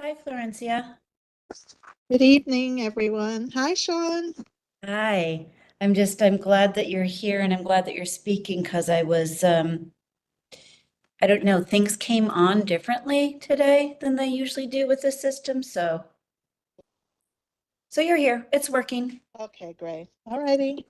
Hi, Florencia. Good evening, everyone. Hi, Shawn. Hi. I'm glad that you're here and I'm glad that you're speaking because I don't know, things came on differently today than they usually do with the system. So you're here. It's working. Okay, great. All righty.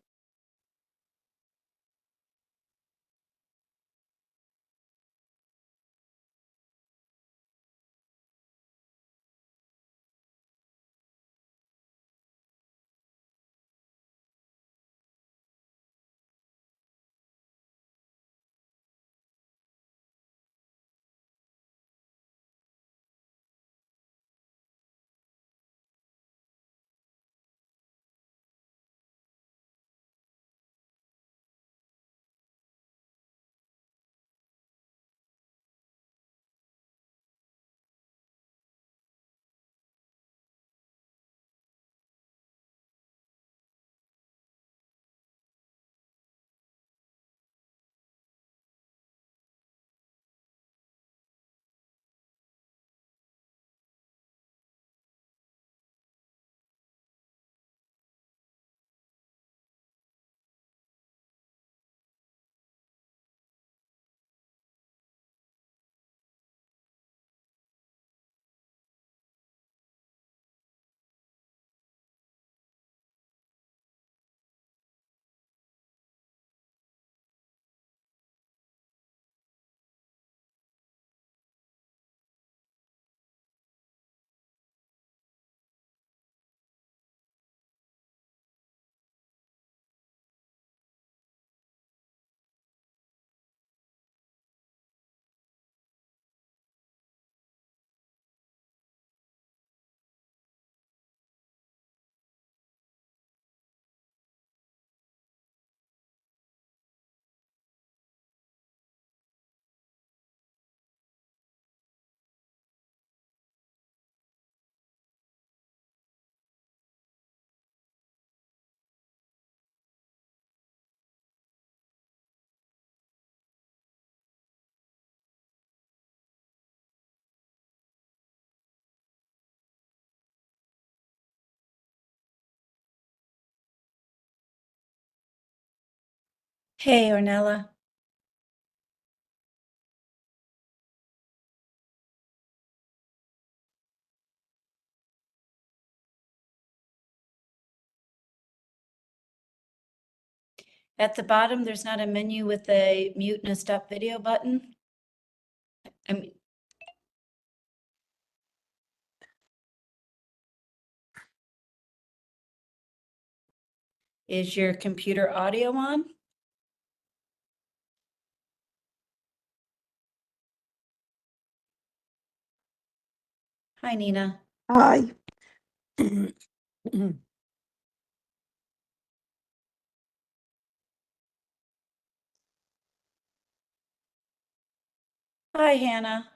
Hey, Ornella. At the bottom, there's not a menu with a mute and a stop video button. I mean, is your computer audio on? Hi, Nina. Hi. Hi, Hannah.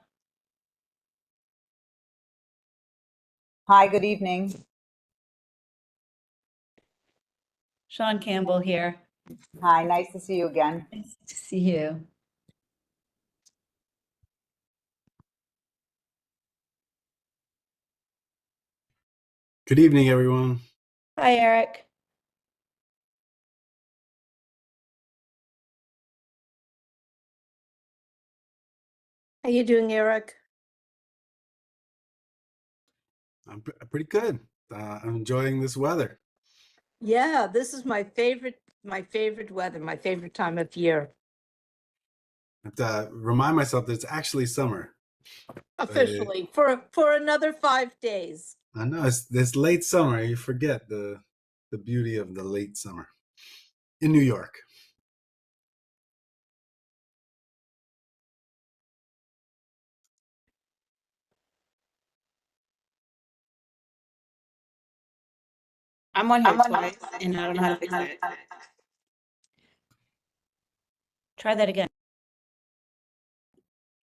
Hi, good evening. Shawn Campbell here. Hi, nice to see you again. Nice to see you. Good evening, everyone. Hi, Eric. How you doing, Eric? I'm pretty good. I'm enjoying this weather. Yeah, this is my favorite weather, my favorite time of year. I have to remind myself that it's actually summer. Officially, for another 5 days. I know it's this late summer. You forget the beauty of the late summer in New York. I'm on here twice and I don't know how to fix that. Try that again.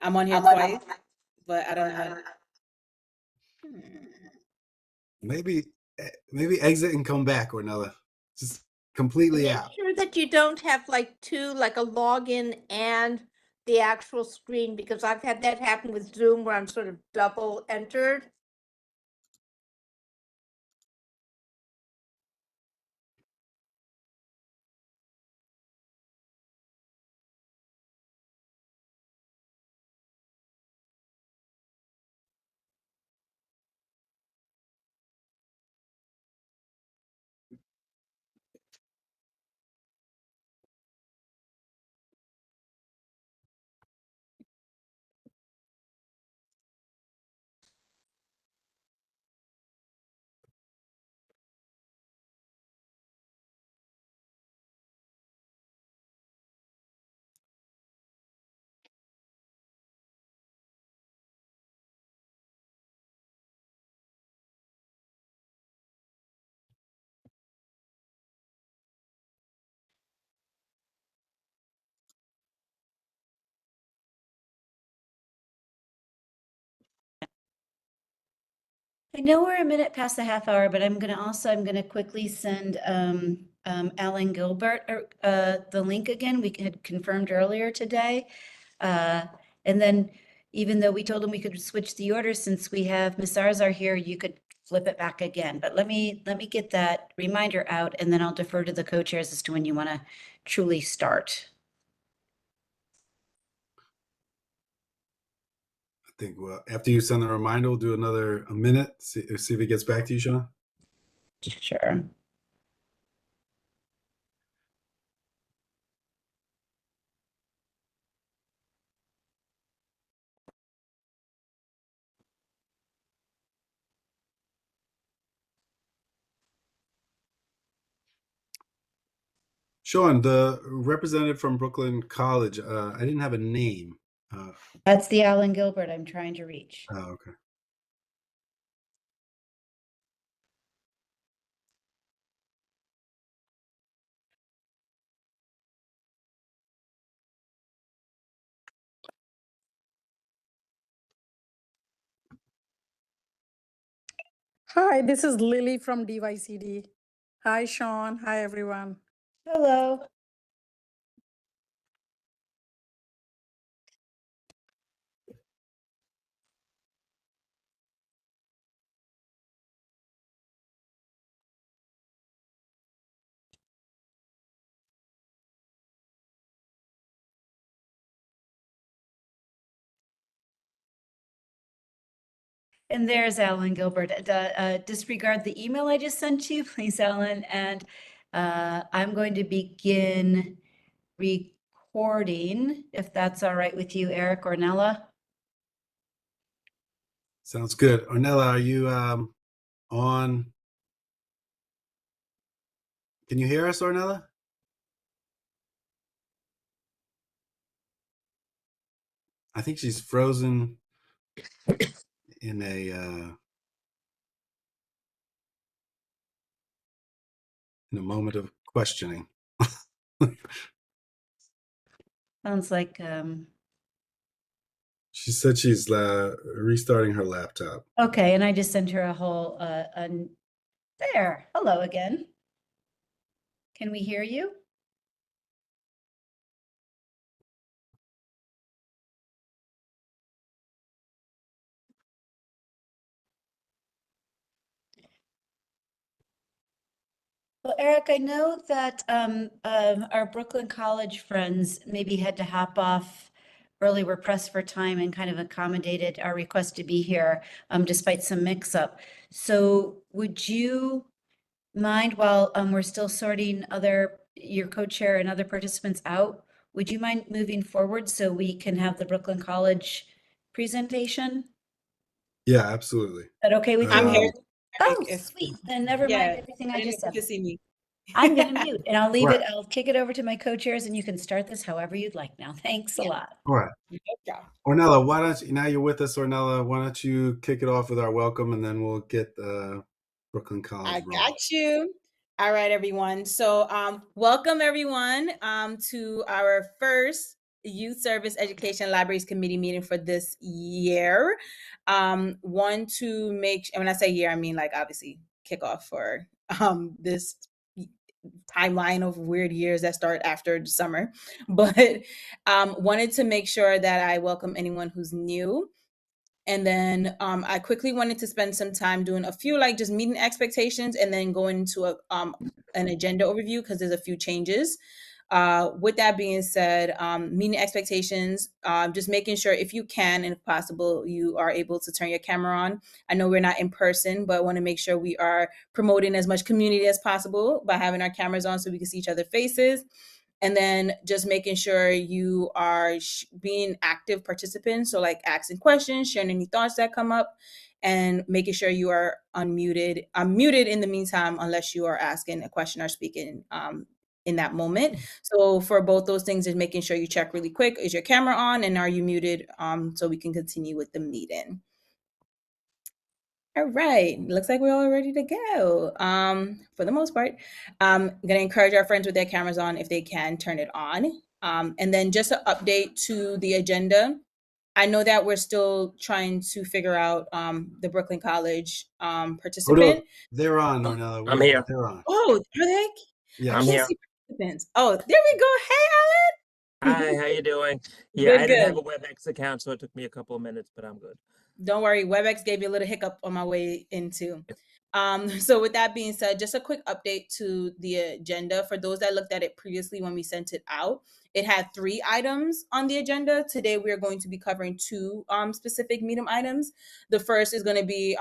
I'm on here twice, but I don't know how to. Maybe maybe exit and come back, Ornella. Just completely Make out. sure that you don't have like a login and the actual screen, because I've had that happen with Zoom where I'm sort of double entered. I know we're a minute past the half hour, but I'm gonna quickly send Alan Gilbert the link again. We had confirmed earlier today. And then even though we told him we could switch the order, since we have Ms. Arzar here, you could flip it back again. But let me get that reminder out, and then I'll defer to the co-chairs as to when you want to truly start. I think after you send the reminder, we'll do a minute. See if he gets back to you, Shawn. Sure. Shawn, the representative from Brooklyn College, I didn't have a name. That's the Alan Gilbert I'm trying to reach. Oh, okay. Hi, this is Lily from DYCD. Hi, Shawn. Hi, everyone. Hello. And there's Alan Gilbert. Disregard the email I just sent you, please, Alan. And I'm going to begin recording, if that's all right with you, Eric or Nella. Sounds good. Ornella, are you on? Can you hear us, Ornella? I think she's frozen in a moment of questioning. Sounds like, She said she's restarting her laptop. okay, and I just sent her a whole, there, hello again. Can we hear you? Well, Eric, I know that our Brooklyn College friends maybe had to hop off early. We're pressed for time and kind of accommodated our request to be here despite some mix-up. So would you mind, while we're still sorting your co-chair and other participants out, would you mind moving forward so we can have the Brooklyn College presentation? Yeah, absolutely. Is that okay with I'm you? here. Oh, If- sweet. Then never Yeah, mind everything I didn't just know if you said. could see me. I'm gonna mute and I'll leave it, Right. I'll kick it over to my co-chairs and you can start this however you'd like now. Thanks a lot. All right. No problem. Ornella, why don't you, now you're with us, Ornella, why don't you kick it off with our welcome and then we'll get Brooklyn College I rolling. got you. All right, everyone. So welcome everyone to our first Youth Service Education Libraries Committee meeting for this year. One to make, and when I say year, I mean like obviously kickoff for this timeline of weird years that start after the summer. But wanted to make sure that I welcome anyone who's new. And then I quickly wanted to spend some time doing a few like just meeting expectations and then going into an agenda overview because there's a few changes. With that being said, meeting expectations, just making sure if you can and if possible, you are able to turn your camera on. I know we're not in person, but I want to make sure we are promoting as much community as possible by having our cameras on so we can see each other's faces. And then just making sure you are being active participants. So like asking questions, sharing any thoughts that come up, and making sure you are unmuted. I'm muted in the meantime, unless you are asking a question or speaking in that moment. So for both those things, is making sure you check really quick, is your camera on and are you muted so we can continue with the meeting. All right, looks like we're all ready to go. For the most part, I'm gonna encourage our friends with their cameras on if they can turn it on. And then just an update to the agenda. I know that we're still trying to figure out the Brooklyn College Oh, no, participant. they're on, Oh, Ornella. I'm here. They're on. Oh, are they? I I'm Yes. can't here. see participants. Oh, there we go. Hey, Hi, Alan. how you doing? Yeah, I Good, didn't have good. a WebEx account, so it took me a couple of minutes, but I'm good. Don't worry, WebEx gave you a little hiccup on my way into. So with that being said, just a quick update to the agenda. For those that looked at it previously when we sent it out, it had 3 items on the agenda. Today we are going to be covering 2 specific medium items. The first is going to be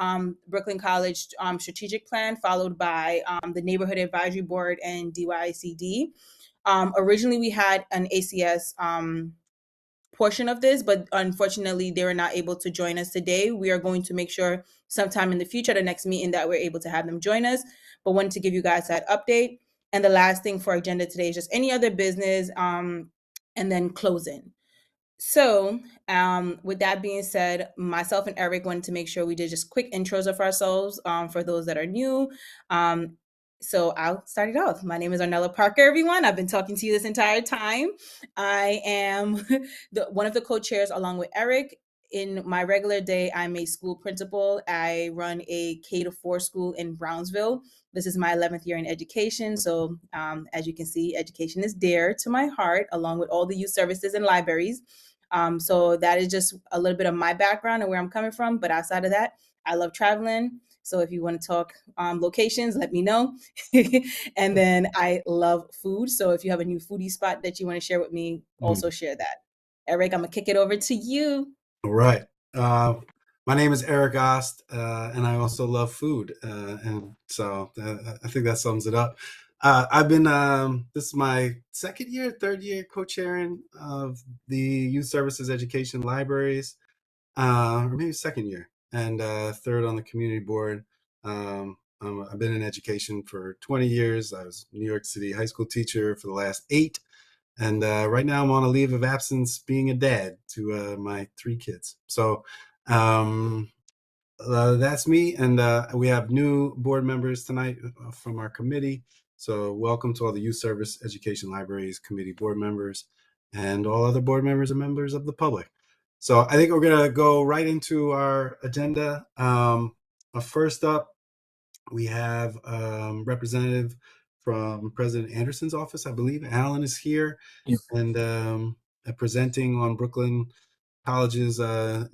Brooklyn College strategic plan, followed by the Neighborhood Advisory Board and DYCD. Originally we had an ACS portion of this, but unfortunately they were not able to join us today. We are going to make sure sometime in the future, the next meeting, that we're able to have them join us, but wanted to give you guys that update. And the last thing for agenda today is just any other business, and then closing. So, with that being said, myself and Eric wanted to make sure we did just quick intros of ourselves for those that are new. So I'll start it off. My name is Ornella Parker, everyone. I've been talking to you this entire time. I am one of the co-chairs along with Eric. In my regular day, I'm a school principal. I run a K-4 school in Brownsville. This is my 11th year in education. So as you can see, education is dear to my heart, along with all the youth services and libraries. So that is just a little bit of my background and where I'm coming from. But outside of that, I love traveling. So if you want to talk locations, let me know. And then I love food. So if you have a new foodie spot that you want to share with me, also share that. Eric, I'm going to kick it over to you. All right. My name is Eric Ost, and I also love food. And so I think that sums it up. I've been, this is my third year co-chairing of the Youth Services Education Libraries, or maybe second year, and third on the community board. I've been in education for 20 years. I was a New York City high school teacher for the last 8. And right now I'm on a leave of absence being a dad to my 3 kids. So that's me. And we have new board members tonight from our committee. So welcome to all the Youth Service Education Libraries Committee board members and all other board members and members of the public. So I think we're going to go right into our agenda. First up, we have representative from President Anderson's office. I believe Alan is here, and presenting on Brooklyn College's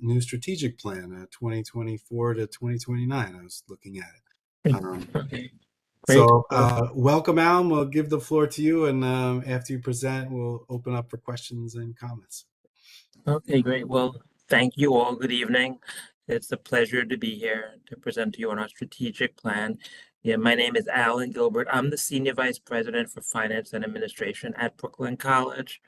new strategic plan, 2024 to 2029. I was looking at it. Okay, great. So welcome, Alan. We'll give the floor to you, and after you present, we'll open up for questions and comments. Okay, great. Well, thank you all. Good evening. It's a pleasure to be here to present to you on our strategic plan. Yeah, my name is Alan Gilbert. I'm the Senior Vice President for Finance and Administration at Brooklyn College.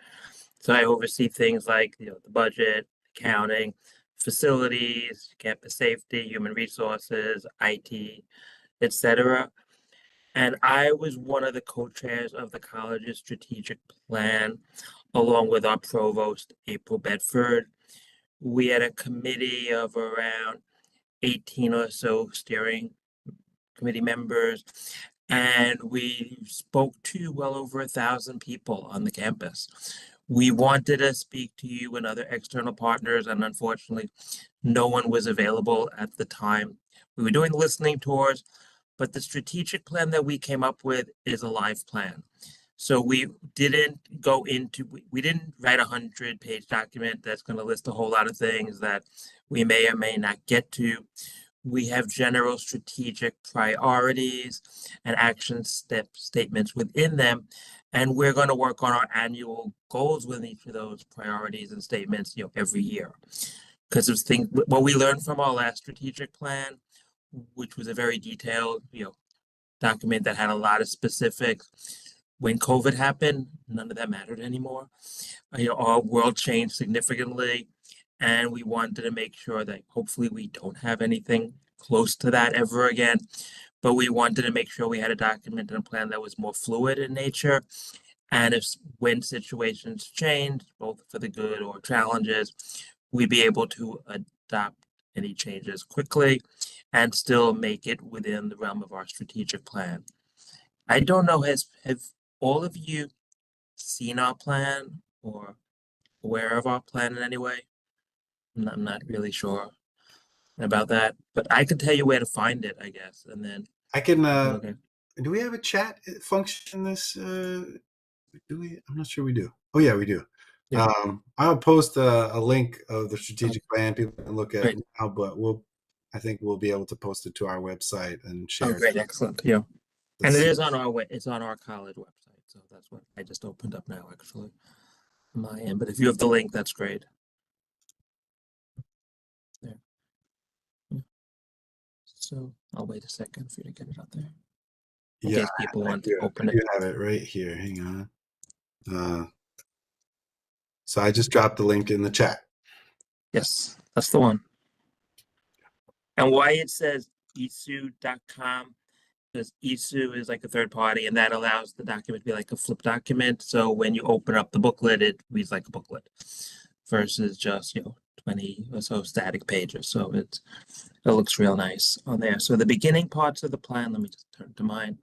So I oversee things like the budget, accounting, facilities, campus safety, human resources, IT, etc. And I was one of the co-chairs of the college's strategic plan, along with our provost, April Bedford. We had a committee of around 18 or so steering committee members, and we spoke to well over 1,000 people on the campus. We wanted to speak to you and other external partners, and unfortunately, no one was available at the time. We were doing listening tours, but the strategic plan that we came up with is a live plan. So we didn't write a 100-page document that's going to list a whole lot of things that we may or may not get to. We have general strategic priorities and action statements within them. And we're going to work on our annual goals with each of those priorities and statements, every year. Because of what we learned from our last strategic plan, which was a very detailed, document that had a lot of specifics. When COVID happened, none of that mattered anymore. Our world changed significantly, and we wanted to make sure that hopefully we don't have anything close to that ever again. But we wanted to make sure we had a document and a plan that was more fluid in nature. And when situations change, both for the good or challenges, we'd be able to adopt any changes quickly and still make it within the realm of our strategic plan. I don't know, have all of you seen our plan or aware of our plan in any way? I'm not really sure about that, but I can tell you where to find it, I guess, and then I can. okay. Do we have a chat function in this? Do we? I'm not sure we do. Oh yeah, we do. Yeah. I'll post a link of the strategic plan people can look at Great. now, but I think we'll be able to post it to our website and Oh, share great, excellent. Yeah, the and it se- is on our it's on our college website, so that's what I just opened up now, actually, on my end. But if you have the link, that's great. There. Yeah. So I'll wait a second for you to get it up there, in Yeah, case people want to I open it. do have it right here. Hang on. So I just dropped the link in the chat. Yes, that's the one. And why it says isu.com, because ISU is like a third party, and that allows the document to be like a flip document. So when you open up the booklet, it reads like a booklet versus just 20 or so static pages. So it looks real nice on there. So the beginning parts of the plan, let me just turn to mine.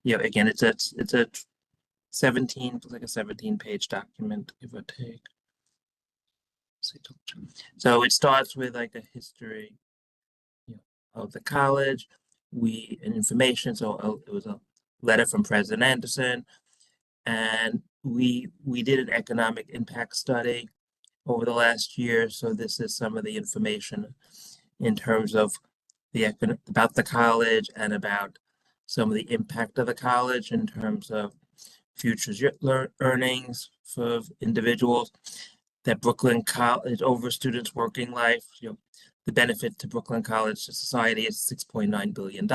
Again, it's a 17, like a 17-page document, give or take. So it starts with like a history of the college, and information. So it was a letter from President Anderson, and we did an economic impact study over the last year. So this is some of the information in terms of about the college and about some of the impact of the college in terms of future earnings for individuals, that Brooklyn College over students' working life, the benefit to Brooklyn College to society is $6.9 billion.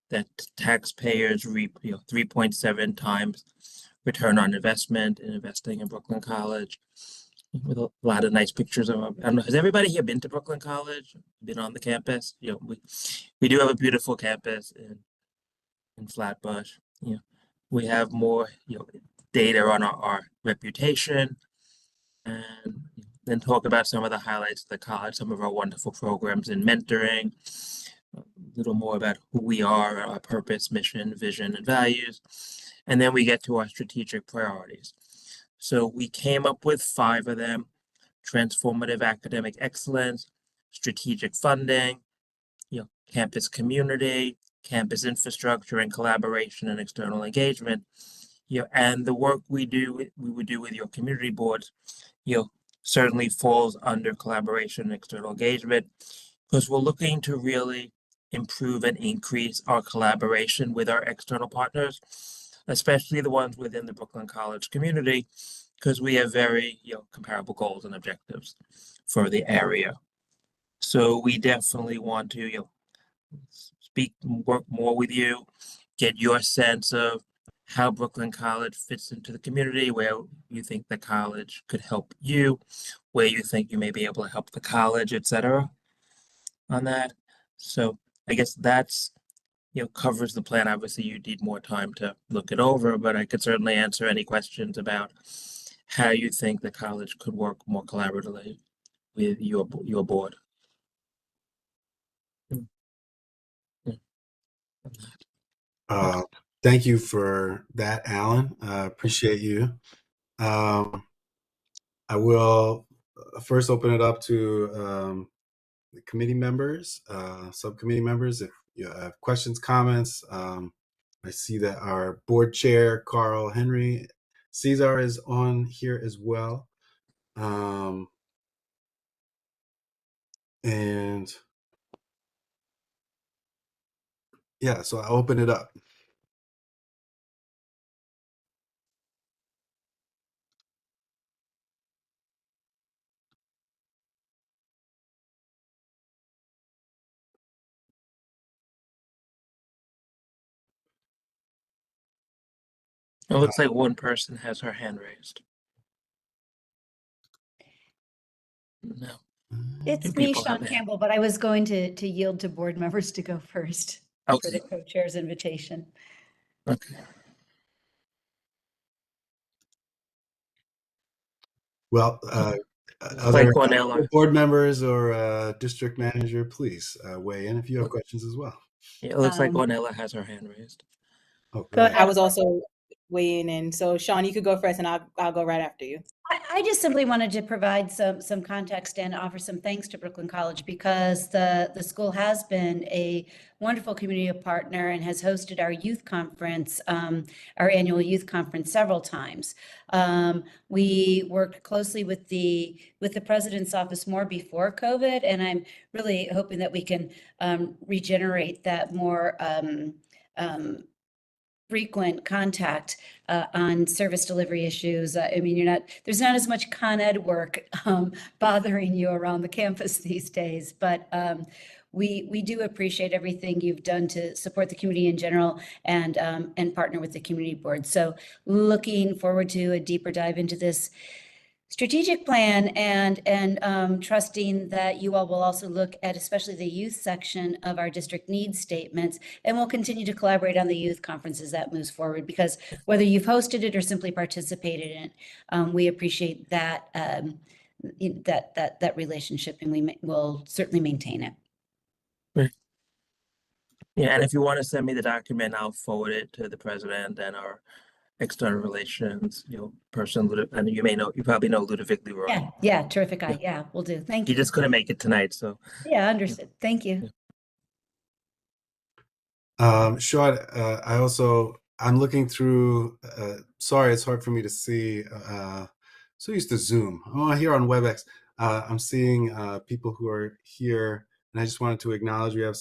That taxpayers reap 3.7 times return on investment in investing in Brooklyn College, with a lot of nice pictures of. I don't know, has everybody here been to Brooklyn College? Been on the campus? We do have a beautiful campus in Flatbush. We have more data on our reputation, and then talk about some of the highlights of the college, some of our wonderful programs in mentoring, a little more about who we are, our purpose, mission, vision, and values. And then we get to our strategic priorities. So we came up with 5 of them: transformative academic excellence, strategic funding, campus community, campus infrastructure and collaboration and external engagement. And the work we would do with your community boards, certainly falls under collaboration and external engagement, because we're looking to really improve and increase our collaboration with our external partners, especially the ones within the Brooklyn College community, because we have very comparable goals and objectives for the area. So we definitely want to work more with you, get your sense of how Brooklyn College fits into the community, where you think the college could help you, where you think you may be able to help the college, etc. on that. So I guess that's covers the plan. Obviously, you need more time to look it over, but I could certainly answer any questions about how you think the college could work more collaboratively with your board. Thank you for that, Alan. Appreciate you. I will first open it up to the committee members, subcommittee members. If you have questions, comments, I see that our board chair, Carl Henry Cesar, is on here as well. And yeah, so I'll open it up. It looks like one person has her hand raised. No. It's Two me, people have Shawn their hand. Campbell, but I was going to yield to board members to go first for Okay. the co-chair's invitation. Okay. Well, Like other Cornell. board members or district manager, please weigh in if you have questions as well. It looks like Ornella has her hand raised. Oh, Go ahead. I was also weighing in. So Shawn, you could go first and I'll go right after you. I just simply wanted to provide some context and offer some thanks to Brooklyn College because the school has been a wonderful community partner and has hosted our youth conference, our annual youth conference several times. We worked closely with the president's office more before COVID, and I'm really hoping that we can regenerate that more frequent contact on service delivery issues. I mean, there's not as much Con Ed work bothering you around the campus these days, but we do appreciate everything you've done to support the community in general and partner with the community board. So looking forward to a deeper dive into this strategic plan and trusting that you all will also look at especially the youth section of our district needs statements, and we'll continue to collaborate on the youth conferences that moves forward, because whether you've hosted it or simply participated in it, we appreciate that that relationship, and we will certainly maintain it. Right. Yeah, and if you want to send me the document, I'll forward it to the president and our external relations, person, and you probably know Ludovic Leroy. Yeah, terrific guy. Yeah, we'll do. Thank He you. just couldn't make it tonight, so. Yeah, understood. Thank you. Shawn, I'm looking through, sorry, it's hard for me to see. So used to Zoom. Oh, here on WebEx, I'm seeing people who are here, and I just wanted to acknowledge we have